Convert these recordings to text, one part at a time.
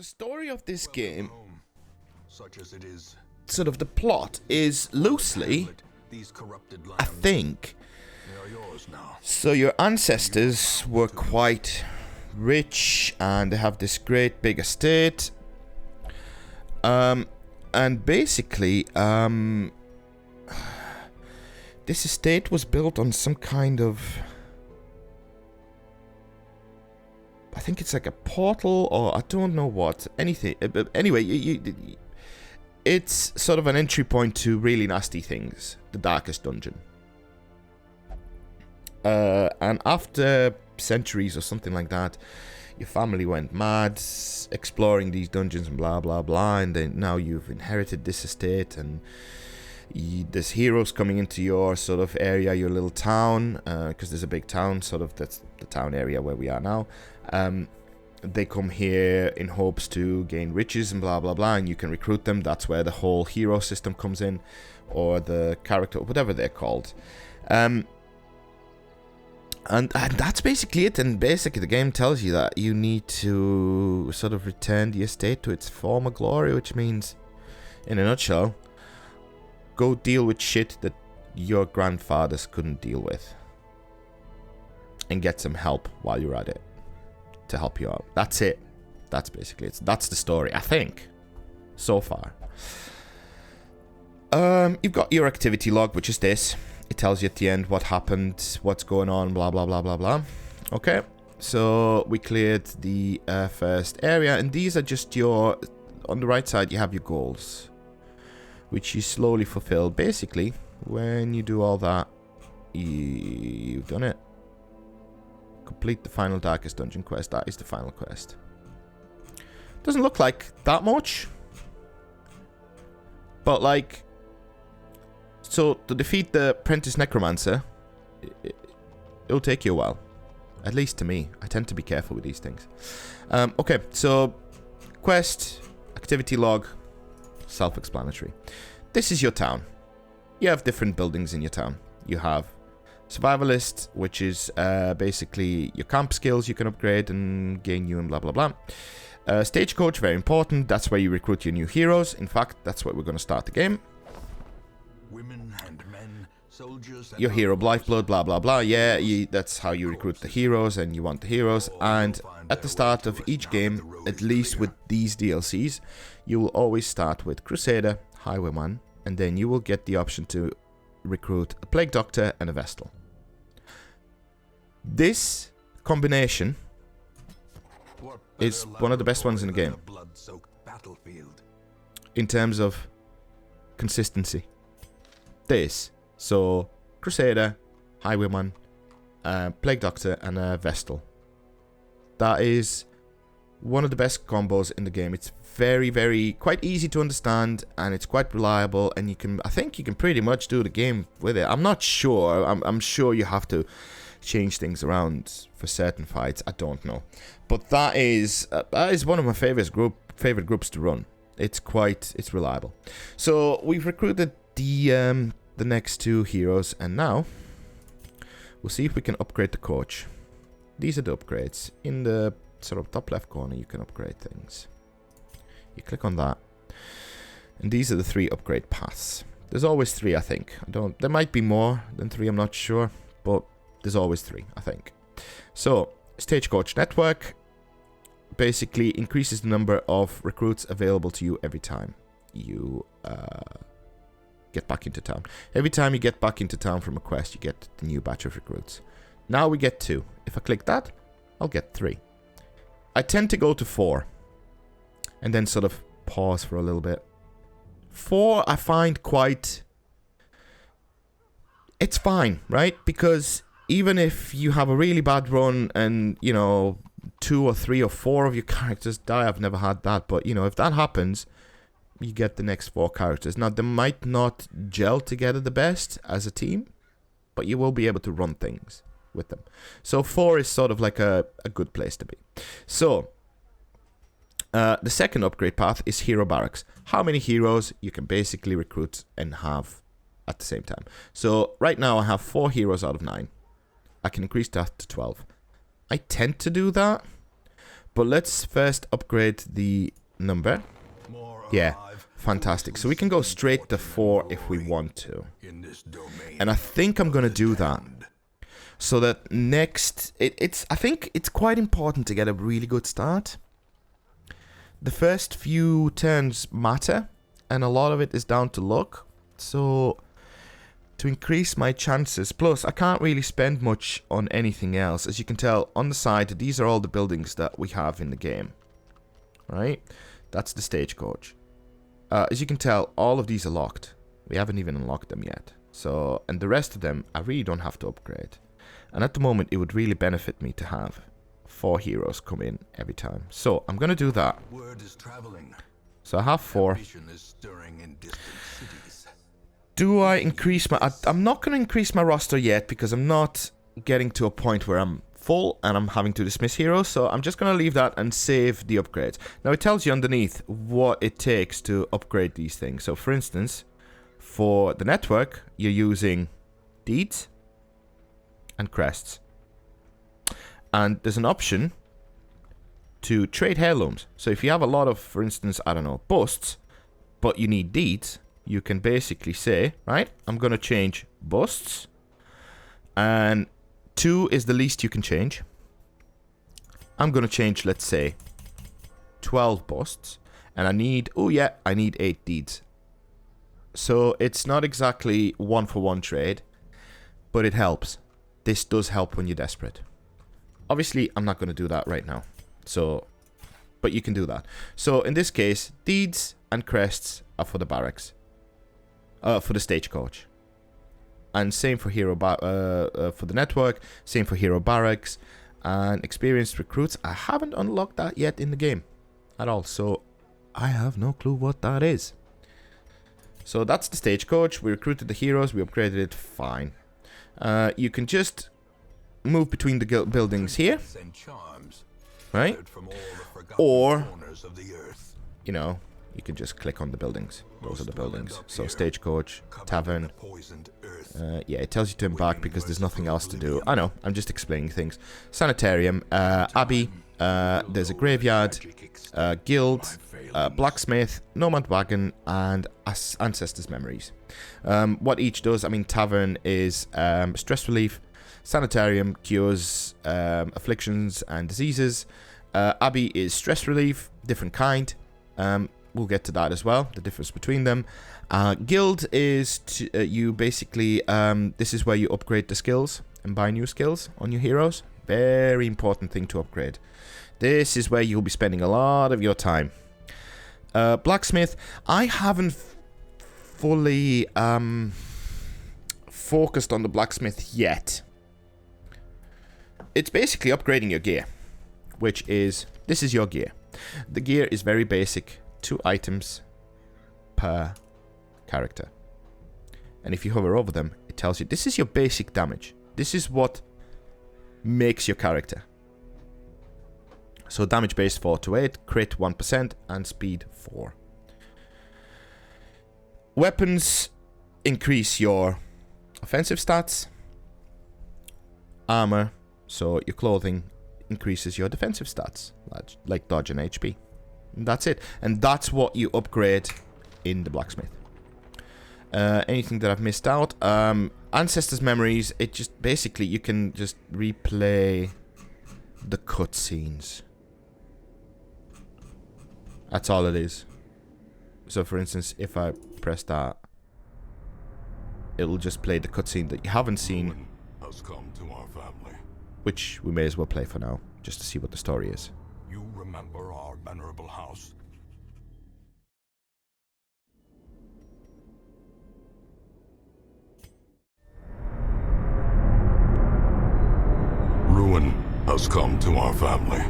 the story of this game, such as it is, sort of the plot, is loosely, I think, so your ancestors were quite rich and they have this great big estate. And basically, this estate was built on some kind of, I think it's like a portal, or I don't know what, anything. But anyway, it's sort of an entry point to really nasty things, the darkest dungeon. And after centuries or something like that, your family went mad exploring these dungeons and blah blah blah, and then now you've inherited this estate, and there's heroes coming into your sort of area, your little town, because there's a big town, sort of, that's the town area where we are now. They come here in hopes to gain riches and blah blah blah, and you can recruit them. That's where the whole hero system comes in, or the character, whatever they're called. And that's basically it. And basically the game tells you that you need to sort of return the estate to its former glory, which means, in a nutshell, go deal with shit that your grandfathers couldn't deal with, and get some help while you're at it to help you out. That's it. That's basically it. That's the story, I think, so far. You've got your activity log, which is this. It tells you at the end what happened, what's going on, blah blah blah blah blah. Okay, so we cleared the first area, and these are just your, on the right side you have your goals, which you slowly fulfill. Basically, when you do all that, you've done it. Complete the final darkest dungeon quest. That is the final quest. Doesn't look like that much, but like, so to defeat the apprentice necromancer, it'll take you a while. At least to me. I tend to be careful with these things. Okay, so quest, activity log, self-explanatory. This is your town. You have different buildings in your town. You have survivalist, which is basically your camp skills you can upgrade and gain new and blah blah blah. Stagecoach, very important. That's where you recruit your new heroes. In fact, that's where we're going to start the game. women and men, soldiers and Your hero lifeblood, blah blah blah. Yeah, that's how you recruit the heroes, and you want the heroes. And at the start of each game, at least with these DLCs, you will always start with Crusader, Highwayman, and then you will get the option to recruit a Plague Doctor and a Vestal. This combination is one of the best ones in the game in terms of consistency. This, so Crusader, Highwayman, Plague Doctor, and a Vestal. That is one of the best combos in the game. It's very, very quite easy to understand, and it's quite reliable, and I think you can pretty much do the game with it. I'm not sure. I'm sure you have to change things around for certain fights. I don't know, but that is one of my favorite groups to run. It's reliable. So we've recruited the next two heroes, and now we'll see if we can upgrade the coach. These are the upgrades. In the sort of top left corner, you can upgrade things. You click on that, and these are the 3 upgrade paths. There's always 3, I think. There might be more than 3, I'm not sure, but there's always 3, I think. So Stagecoach Network basically increases the number of recruits available to you every time you get back into town. Every time you get back into town from a quest, you get the new batch of recruits. Now we get 2. If I click that, I'll get 3. I tend to go to 4 and then sort of pause for a little bit. 4 I find quite... It's fine, right? Because even if you have a really bad run and, 2 or 3 or 4 of your characters die, I've never had that, but, if that happens, you get the next 4 characters. Now, they might not gel together the best as a team, but you will be able to run things with them. So 4 is sort of like a good place to be. So, the second upgrade path is Hero Barracks. How many heroes you can basically recruit and have at the same time. So, right now I have 4 heroes out of 9. I can increase that to 12. I tend to do that, But let's first upgrade the number. Yeah, fantastic. So we can go straight to 4 if we want to. And I think I'm going to do that. So that next... I think it's quite important to get a really good start. The first few turns matter. And a lot of it is down to luck. So... to increase my chances. Plus, I can't really spend much on anything else. As you can tell, on the side, these are all the buildings that we have in the game. Right? That's the stagecoach. As you can tell, all of these are locked. We haven't even unlocked them yet. So, and the rest of them, I really don't have to upgrade. And at the moment, it would really benefit me to have 4 heroes come in every time. So, I'm going to do that. Word is traveling. So, I have 4. Ambition is stirring in distant cities. Do I increase my... I'm not going to increase my roster yet because I'm not getting to a point where I'm full and I'm having to dismiss heroes. So I'm just going to leave that and save the upgrades. Now it tells you underneath what it takes to upgrade these things. So for instance, for the network, you're using deeds and crests. And there's an option to trade heirlooms. So if you have a lot of, for instance, I don't know, busts, but you need deeds... you can basically say, right, I'm going to change busts. And 2 is the least you can change. I'm going to change, let's say, 12 busts. And I need, oh yeah, I need 8 deeds. So it's not exactly 1-for-1 trade, but it helps. This does help when you're desperate. Obviously, I'm not going to do that right now. So, but you can do that. So in this case, deeds and crests are for the barracks. For the stagecoach. And same for for the network. Same for hero barracks. And experienced recruits. I haven't unlocked that yet in the game. At all. So I have no clue what that is. So that's the stagecoach. We recruited the heroes. We upgraded it. Fine. You can just move between the buildings here. Right? Or, you know... you can just click on the buildings. Those are the buildings. So stagecoach, tavern. Yeah, it tells you to embark because there's nothing else to do. I know, I'm just explaining things. Sanitarium, abbey, there's a graveyard, guild, blacksmith, nomad wagon, and ancestors' memories. What each does, I mean, tavern is stress relief, sanitarium cures afflictions and diseases, abbey is stress relief, different kind. We'll get to that as well, the difference between them. Guild is you basically, this is where you upgrade the skills and buy new skills on your heroes. Very important thing to upgrade. This is where you'll be spending a lot of your time. Blacksmith, I haven't fully focused on the blacksmith yet. It's basically upgrading your gear, which is, this is your gear. The gear is very basic. 2 items per character. And if you hover over them, it tells you this is your basic damage. This is what makes your character. So damage base 4 to 8, crit 1%, and speed 4. Weapons increase your offensive stats. Armor, so your clothing increases your defensive stats, like dodge and HP. And that's it. And that's what you upgrade in the blacksmith. Anything that I've missed out? Ancestors' memories, it just basically you can just replay the cutscenes. That's all it is. So for instance, if I press that, it'll just play the cutscene that you haven't seen, has come to our family. which we may as well play for now, just to see what the story is. You remember our venerable house? Ruin has come to our family.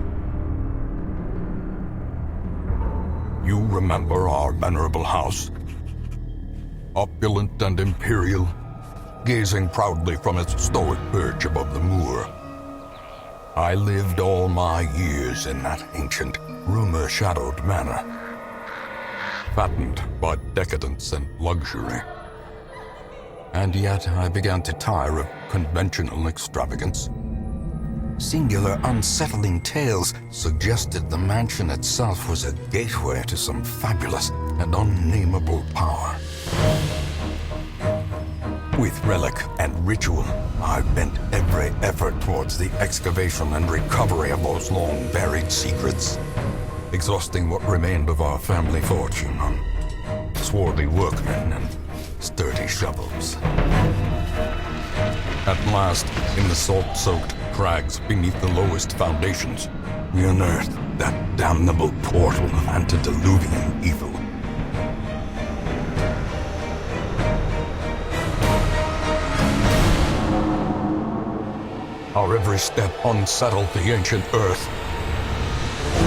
You remember our venerable house? Opulent and imperial, gazing proudly from its stoic perch above the moor. I lived all my years in that ancient, rumor-shadowed manor, fattened by decadence and luxury. And yet I began to tire of conventional extravagance. Singular, unsettling tales suggested the mansion itself was a gateway to some fabulous and unnameable power. With relic and ritual, I've bent every effort towards the excavation and recovery of those long-buried secrets, exhausting what remained of our family fortune on swarthy workmen and sturdy shovels. At last, in the salt-soaked crags beneath the lowest foundations, we unearthed that damnable portal of antediluvian evil. Our every step unsettled the ancient earth,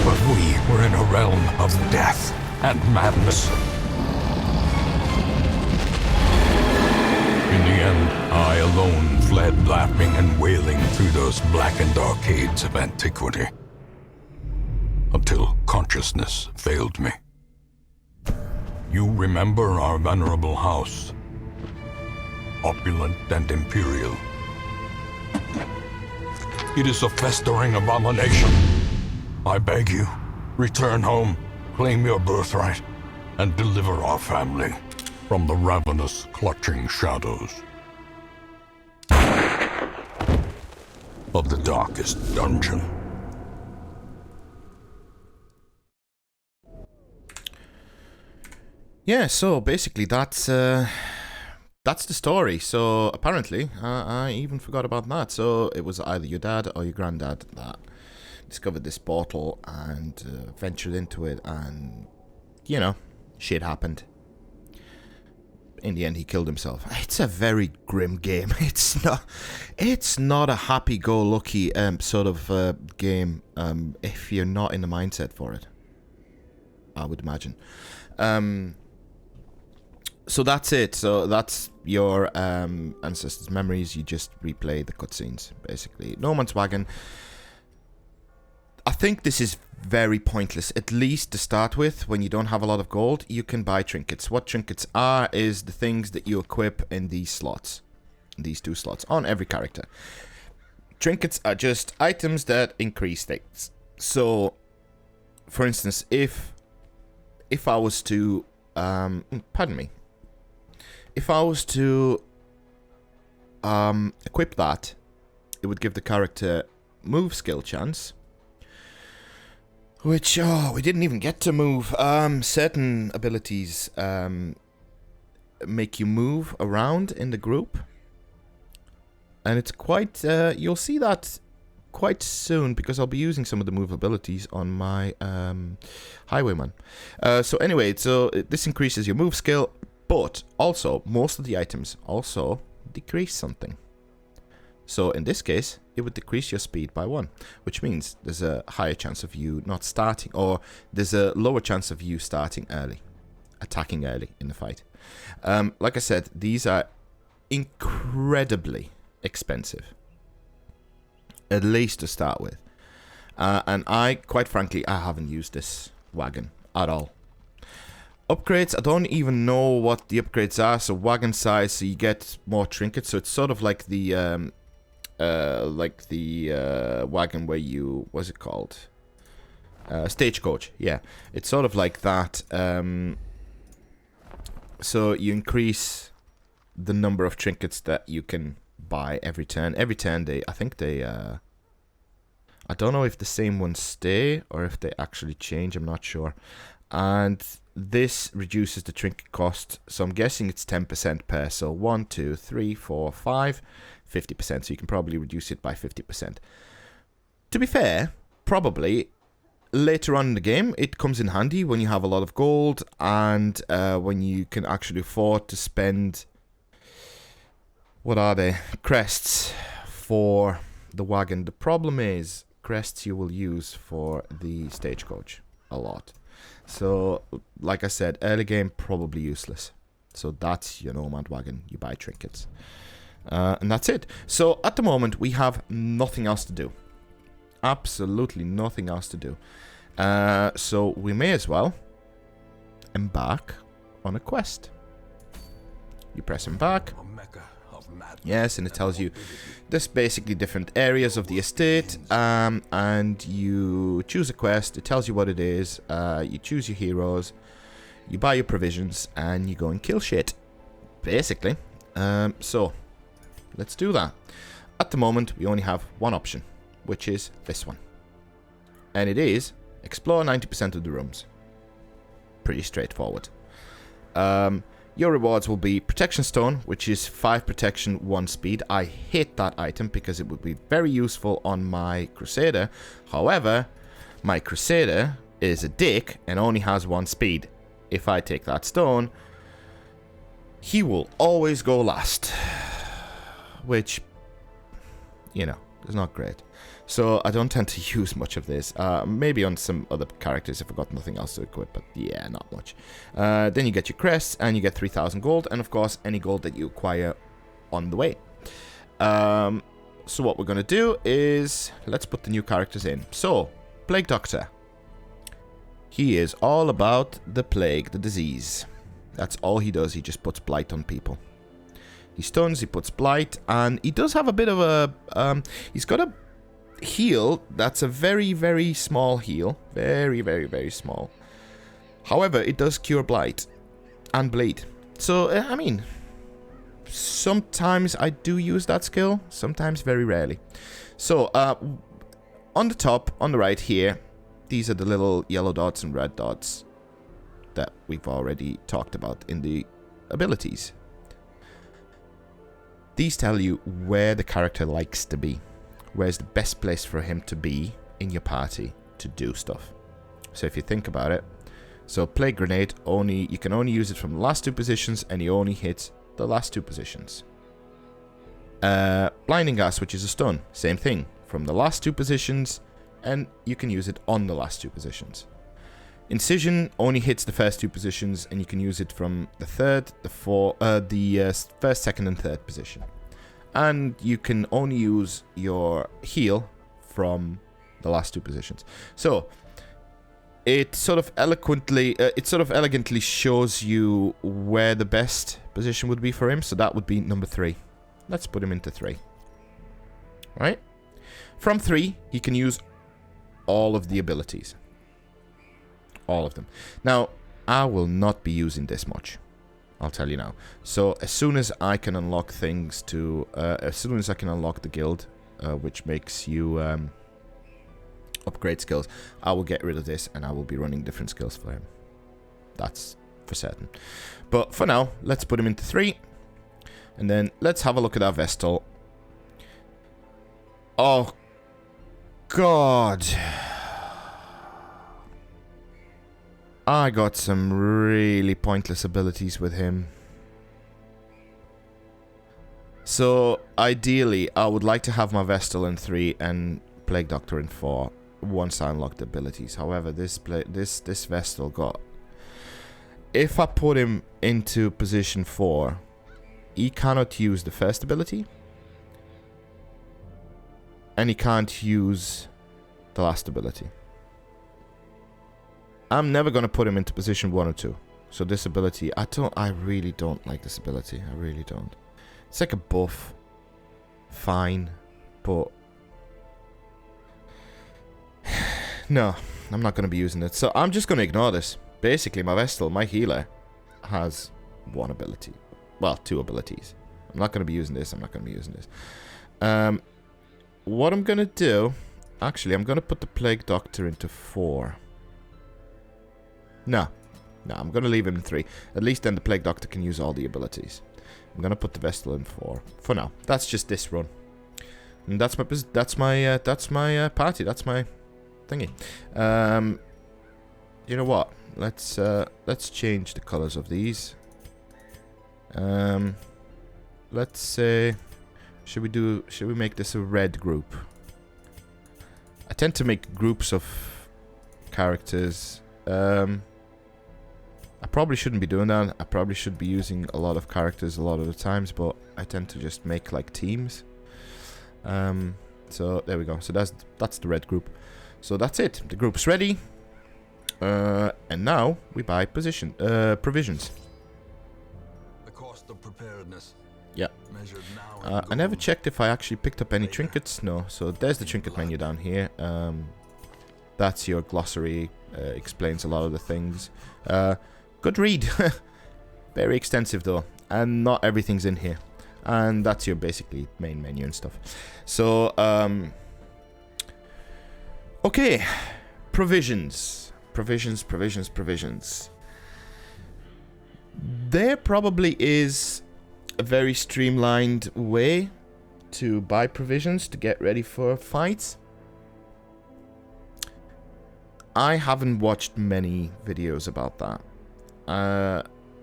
but we were in a realm of death and madness. In the end, I alone fled laughing and wailing through those blackened arcades of antiquity, until consciousness failed me. You remember our venerable house, opulent and imperial. It is a festering abomination. I beg you, return home, claim your birthright, and deliver our family from the ravenous, clutching shadows of the darkest dungeon. Yeah, so basically that's the story. So apparently, I even forgot about that. So it was either your dad or your granddad that discovered this portal and ventured into it, and, you know, shit happened. In the end, he killed himself. It's a very grim game. It's not a happy-go-lucky sort of game if you're not in the mindset for it, I would imagine. So that's it. So that's your ancestors' memories. You just replay the cutscenes, basically. No Man's Wagon. I think this is very pointless, at least to start with. When you don't have a lot of gold, you can buy trinkets. What trinkets are is the things that you equip in these slots, these two slots, on every character. Trinkets are just items that increase things. So, for instance, if I was to, pardon me, if I was to equip that, it would give the character move skill chance. Which, we didn't even get to move. Certain abilities make you move around in the group. And it's quite, you'll see that quite soon, because I'll be using some of the move abilities on my Highwayman. So anyway, so this increases your move skill, but also, most of the items also decrease something. So in this case, it would decrease your speed by 1, which means there's a higher chance of you not starting, or there's a lower chance of you starting early, attacking early in the fight. Like I said, these are incredibly expensive, at least to start with. And quite frankly, I haven't used this wagon at all. Upgrades, I don't even know what the upgrades are. So wagon size, so you get more trinkets. So it's sort of like the wagon where you, what's it called? Stagecoach, yeah. It's sort of like that. So you increase the number of trinkets that you can buy every turn. Every turn, I don't know if the same ones stay or if they actually change, I'm not sure. And this reduces the trinket cost, so I'm guessing it's 10% per. So 1, 2, 3, 4, 5, 50%. So you can probably reduce it by 50%. To be fair, probably later on in the game, it comes in handy when you have a lot of gold and when you can actually afford to spend, what are they, crests for the wagon. The problem is, crests you will use for the stagecoach a lot. So, like I said, early game, probably useless. So that's your Nomad Wagon. You buy trinkets. And that's it. So, at the moment, we have nothing else to do. Absolutely nothing else to do. So, we may as well embark on a quest. You press embark. A mecca of Yes, and it tells you there's basically different areas of the estate, and you choose a quest. It tells you what it is. You choose your heroes, you buy your provisions, and you go and kill shit, basically. So let's do that. At the moment, we only have one option, which is this one, and it is explore 90% of the rooms. Pretty straightforward. Your rewards will be Protection Stone, which is 5 protection, 1 speed. I hate that item because it would be very useful on my Crusader. However, my Crusader is a dick and only has 1 speed. If I take that stone, he will always go last. Which, you know, is not great. So I don't tend to use much of this. Maybe on some other characters if I've got nothing else to equip, but yeah, not much. Then you get your crests, and you get 3,000 gold, and of course, any gold that you acquire on the way. So what we're going to do is, let's put the new characters in. So, Plague Doctor. He is all about the plague, the disease. That's all he does. He just puts blight on people. He stuns, he puts blight, and he does have a bit of a... he's got a heal that's a very, very small heal. Very, very, very small. However, it does cure blight and bleed. So, I mean, sometimes I do use that skill. Sometimes very rarely. So, on the top, on the right here, these are the little yellow dots and red dots that we've already talked about in the abilities. These tell you where the character likes to be. Where's the best place for him to be in your party to do stuff. So if you think about it, so Plague Grenade, you can only use it from the last 2 positions, and he only hits the last 2 positions. Blinding Gas, which is a stun, same thing, from the last 2 positions, and you can use it on the last 2 positions. Incision only hits the first 2 positions, and you can use it from the third, the first, second, and third position. And you can only use your heal from the last 2 positions. So it sort of elegantly shows you where the best position would be for him. So that would be number 3. Let's put him into 3. Right? From 3, he can use all of the abilities. All of them. Now, I will not be using this much. I'll tell you now. So as soon as I can unlock things to... as soon as I can unlock the guild, which makes you upgrade skills, I will get rid of this and I will be running different skills for him. That's for certain. But for now, let's put him into 3. And then let's have a look at our Vestal. Oh, God. I got some really pointless abilities with him. So, ideally, I would like to have my Vestal in 3 and Plague Doctor in 4 once I unlock the abilities. However, this Vestal got... If I put him into position 4, he cannot use the first ability. And he can't use the last ability. I'm never going to put him into position 1 or 2. So this ability, I really don't like this ability. I really don't. It's like a buff. Fine. But... no, I'm not going to be using it. So I'm just going to ignore this. Basically, my Vestal, my healer, has 1 ability. Well, 2 abilities. I'm not going to be using this. I'm not going to be using this. What I'm going to do... Actually, I'm going to put the Plague Doctor into 4. No, I'm going to leave him in 3. At least then the Plague Doctor can use all the abilities. I'm going to put the Vestal in 4 for now. That's just this run. And that's my party. That's my thingy. You know what? Let's change the colors of these. Let's say, should we make this a red group? I tend to make groups of characters. I probably shouldn't be doing that. I probably should be using a lot of characters a lot of the times, but I tend to just make like teams. So there we go. So that's the red group. So that's it. The group's ready. And now we buy provisions. The cost of preparedness. Yeah. I never checked if I actually picked up any trinkets. No. So there's the trinket menu down here. That's your glossary. Explains a lot of the things. Good read. Very extensive though. And not everything's in here. And that's your basically main menu and stuff. So, okay. Provisions. Provisions. There probably is a very streamlined way to buy provisions to get ready for fights. I haven't watched many videos about that.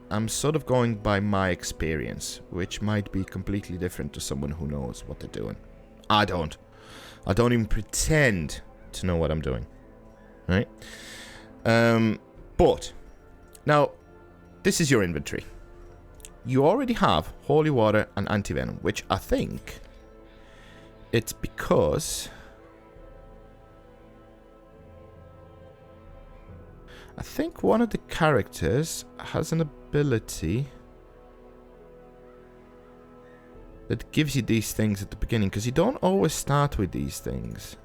I'm sort of going by my experience, which might be completely different to someone who knows what they're doing. I don't even pretend to know what I'm doing. Right? But now, this is your inventory. You already have holy water and anti-venom, which I think it's because I think one of the characters has an ability that gives you these things at the beginning, because you don't always start with these things.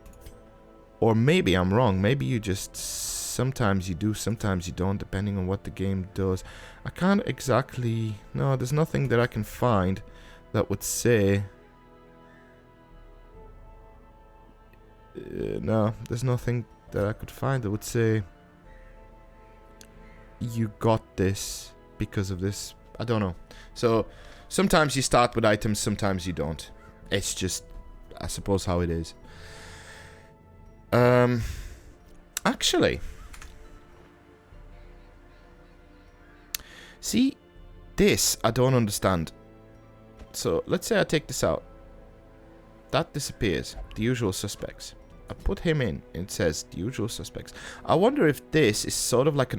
Or maybe I'm wrong. Maybe you just sometimes you do, sometimes you don't, depending on what the game does. I can't exactly... No, there's nothing that I can find that would say... no, there's nothing that I could find that would say... You got this because of this. I don't know. So, sometimes you start with items, sometimes you don't. It's just, I suppose, how it is. Actually... See, this I don't understand. So, let's say I take this out. That disappears. The usual suspects. I put him in, and it says the usual suspects. I wonder if this is sort of like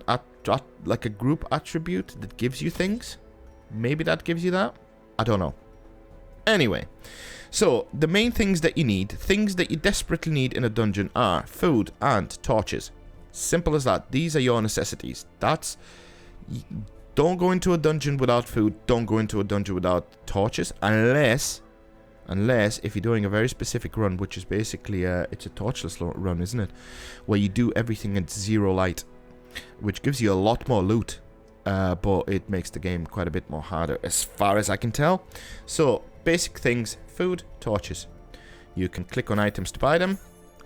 like a group attribute that gives you things. Maybe that gives you that? I don't know. Anyway, so the main things that you need, things that you desperately need in a dungeon are food and torches. Simple as that. These are your necessities. Don't go into a dungeon without food. Don't go into a dungeon without torches. Unless if you're doing a very specific run, which is basically, it's a torchless run, isn't it? Where you do everything at zero light. Which gives you a lot more loot. But it makes the game quite a bit more harder, as far as I can tell. So, basic things. Food, torches. You can click on items to buy them.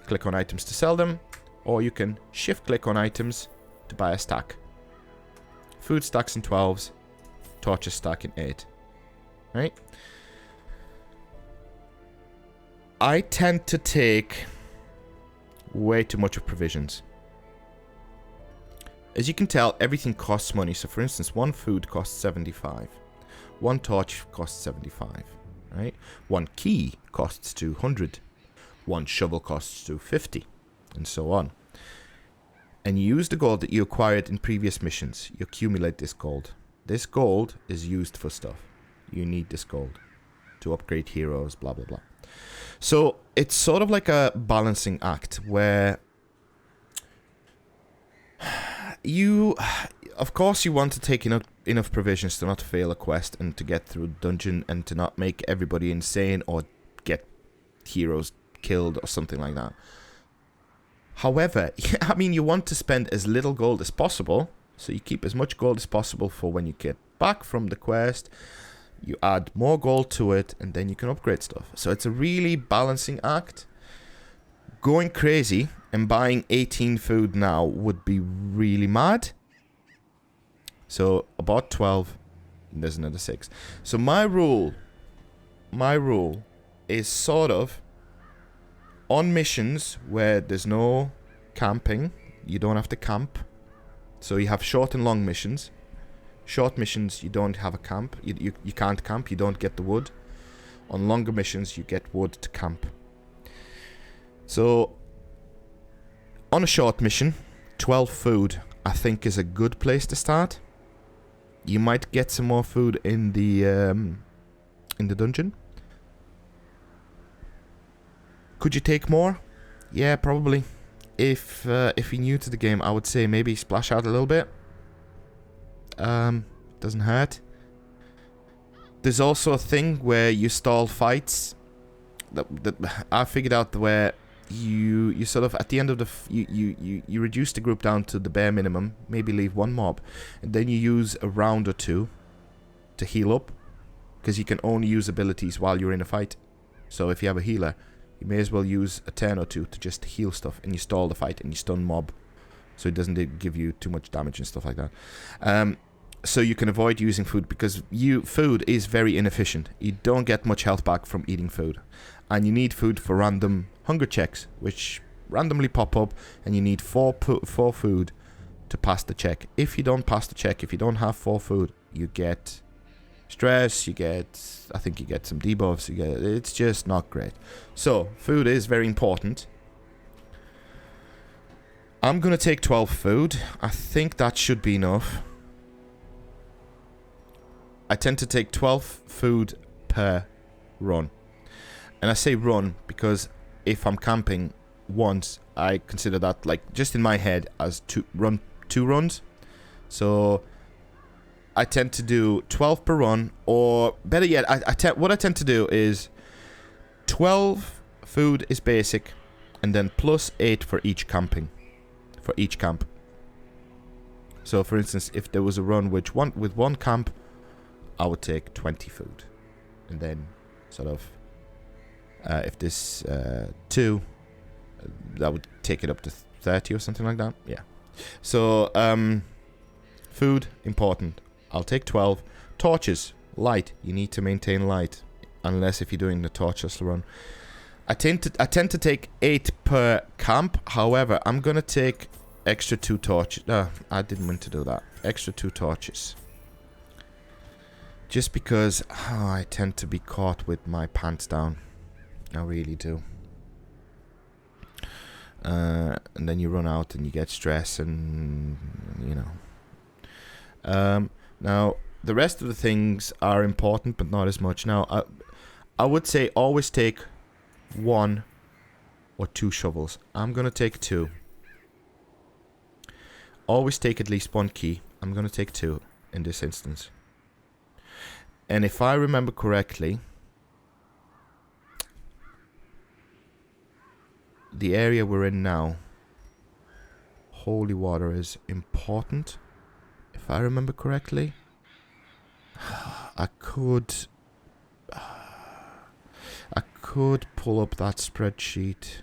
Click on items to sell them. Or you can shift-click on items to buy a stack. Food stacks in 12s. Torches stack in 8. Right? I tend to take way too much of provisions. As you can tell, everything costs money. So for instance, one food costs 75. One torch costs 75. Right? One key costs 200. One shovel costs 250. And so on. And you use the gold that you acquired in previous missions. You accumulate this gold. This gold is used for stuff. You need this gold to upgrade heroes, blah, blah, blah. So it's sort of like a balancing act where you, of course, you want to take enough provisions to not fail a quest and to get through the dungeon and to not make everybody insane or get heroes killed or something like that. However, I mean, you want to spend as little gold as possible, so you keep as much gold as possible for when you get back from the quest. You add more gold to it, and then you can upgrade stuff. So it's a really balancing act. Going crazy and buying 18 food now would be really mad. So I bought 12, and there's another 6. So my rule is sort of on missions where there's no camping. You don't have to camp. So you have short and long missions. Short missions, you don't have a camp. You can't camp, you don't get the wood. On longer missions, you get wood to camp. So, on a short mission, 12 food, I think, is a good place to start. You might get some more food in the dungeon. Could you take more? Yeah, probably. If you're new to the game, I would say maybe splash out a little bit. Doesn't hurt. There's also a thing where you stall fights. That I figured out where you sort of at the end of the you reduce the group down to the bare minimum, maybe leave one mob, and then you use a round or two to heal up, because you can only use abilities while you're in a fight. So if you have a healer, you may as well use a turn or two to just heal stuff, and you stall the fight and you stun mob, so it doesn't give you too much damage and stuff like that. So you can avoid using food, because food is very inefficient. You don't get much health back from eating food, and you need food for random hunger checks, which randomly pop up, and you need four food to pass the check. If you don't pass the check, if you don't have 4 food, you get stress, I think you get some debuffs, it's just not great. So food is very important. I'm gonna take 12 food. I think that should be enough. I tend to take 12 food per run. And I say run because if I'm camping once, I consider that, like, just in my head as two runs. So I tend to do 12 per run, or better yet, what I tend to do is 12 food is basic, and then plus 8 for each camp. So for instance, if there was a run with one camp, I would take 20 food, and then sort of if this 2, that would take it up to 30 or something like that. Yeah. So food important. I'll take 12. Torches, light. You need to maintain light, unless if you're doing the torches run. I tend to take 8 per camp. However, I'm gonna take extra 2 torches. I didn't mean to do that. Extra 2 torches. Just because I tend to be caught with my pants down. I really do. And then you run out and you get stress, and you know. Now the rest of the things are important, but not as much. Now I would say always take 1 or 2 shovels. I'm gonna take 2. Always take at least 1 key. I'm gonna take 2 in this instance. And if I remember correctly, the area we're in now, holy water is important. If I remember correctly, I could pull up that spreadsheet.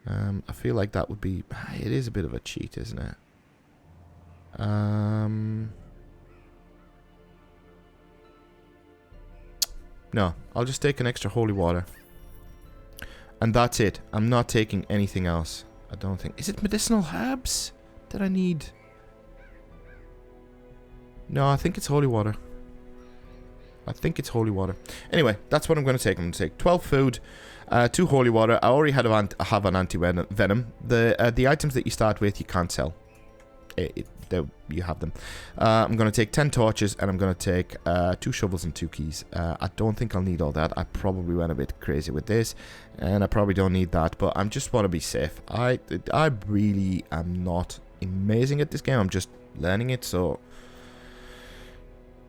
I feel like that would be... It is a bit of a cheat, isn't it? No, I'll just take an extra holy water. And that's it. I'm not taking anything else. I don't think... Is it medicinal herbs that I need? No, I think it's holy water. Anyway, that's what I'm going to take. I'm going to take 12 food, 2 holy water. I already have an anti-venom. The items that you start with, you can't sell. You have them. I'm going to take 10 torches, and I'm going to take 2 shovels and 2 keys. I don't think I'll need all that. I probably went a bit crazy with this, and I probably don't need that, but I just want to be safe. I really am not amazing at this game. I'm just learning it, so...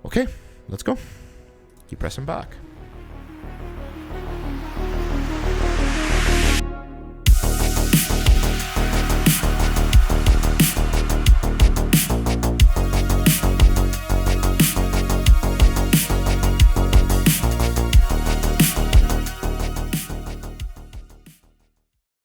Okay, let's go. Keep pressing back.